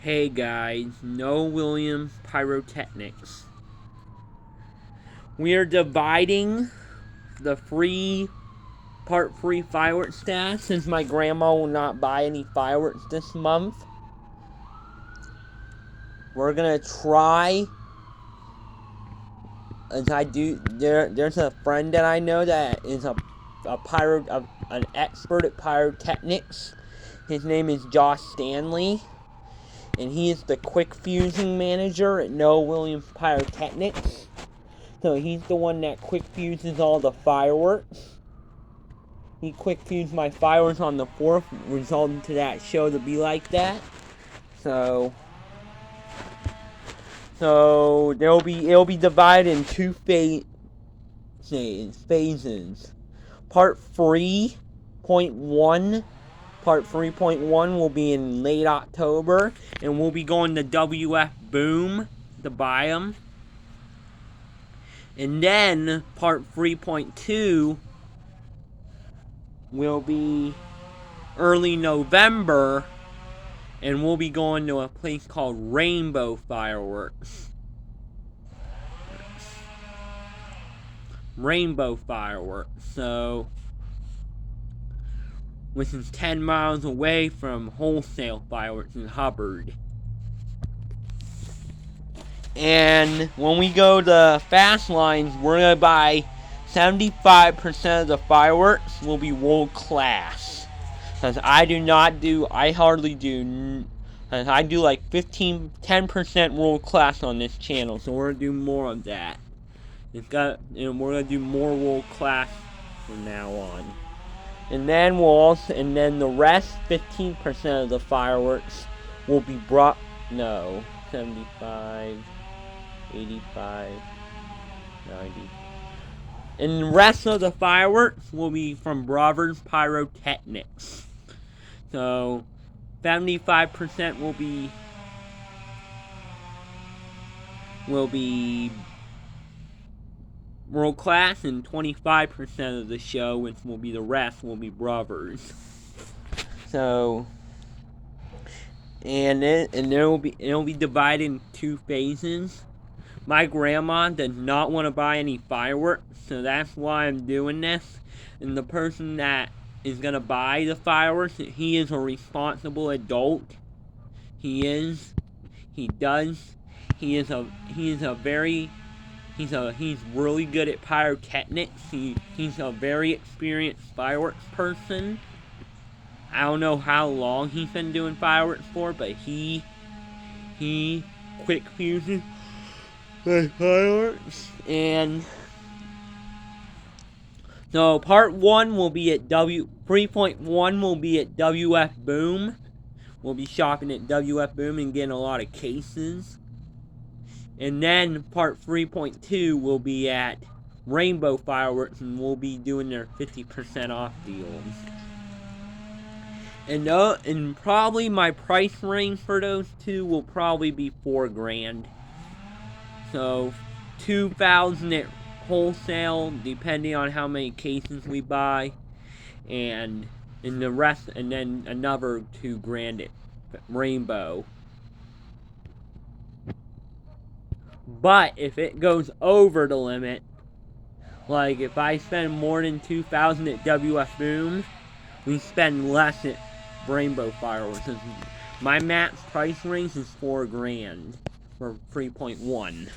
Hey guys, No Williams Pyrotechnics. We are dividing the part free fireworks stash since my grandma will not buy any fireworks this month. We're gonna try, as I do. There's a friend that I know that is an expert at pyrotechnics. His name is Josh Stanley, and he is the quick fusing manager at No Williams Pyrotechnics. So he's the one that quick fuses all the fireworks. He quick fused my fireworks on the 4th, resulting to that show to be like that. So it'll be divided in two phases. Part 3.1 will be in late October, and we'll be going to WF Boom to buy them. And then part 3.2 will be early November, and we'll be going to a place called Rainbow Fireworks. So, which is 10 miles away from wholesale fireworks in Hubbard. And when we go to Fast Lines, we're going to buy 75% of the fireworks will be world class. Because I do like 10% world class on this channel. So we're going to do more of that. We're going to do more world class from now on. And then the rest, 15% of the fireworks will be 75, 85, 90. And the rest of the fireworks will be from Brothers Pyrotechnics. So 75% will be world class, and 25% of the show, which will be the rest, will be Brothers. So, it'll be divided in two phases. My grandma does not want to buy any fireworks, so that's why I'm doing this. And the person that is gonna buy the fireworks, he is a responsible adult. He's really good at pyrotechnics. He's a very experienced fireworks person. I don't know how long he's been doing fireworks for, but he quick fuses my fireworks. And so part 1 will be at 3.1 will be at WF Boom. We'll be shopping at WF Boom and getting a lot of cases. And then part 3.2 will be at Rainbow Fireworks, and we'll be doing their 50% off deals. And probably my price range for those two will probably be $4,000. So $2,000 at wholesale, depending on how many cases we buy, and the rest, and then another $2,000 at Rainbow. But if it goes over the limit, like if I spend more than $2,000 at WF Boom, we spend less at Rainbow Fireworks. My max price range is $4,000 for 3.1.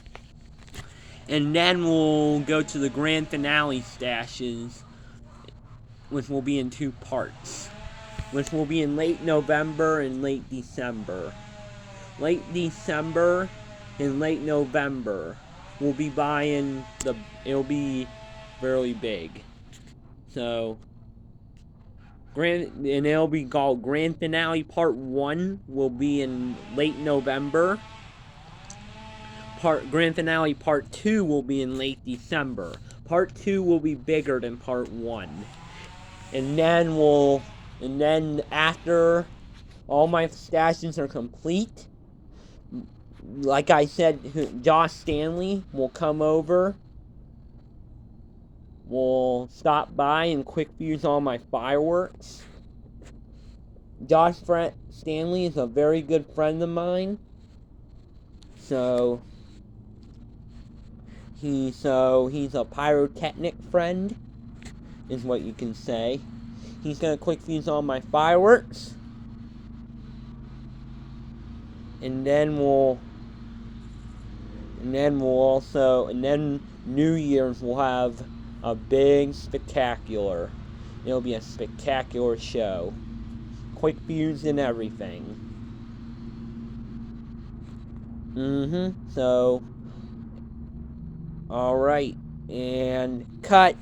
And then we'll go to the grand finale stashes, which will be in two parts, which will be in late November and late December. Late December and late November, we'll be buying it'll be fairly big. So, and it'll be called Grand Finale Part 1 will be in late November. Grand Finale Part 2 will be in late December. Part 2 will be bigger than Part 1. And then after all my stashes are complete, like I said, Josh Stanley will come over. We'll stop by and quick fuse all my fireworks. Josh Stanley is a very good friend of mine. So he's a pyrotechnic friend, is what you can say. He's gonna quick fuse all my fireworks, and then New Year's we'll have a big spectacular. It'll be a spectacular show. Quick fuse and everything. So, alright, and cut.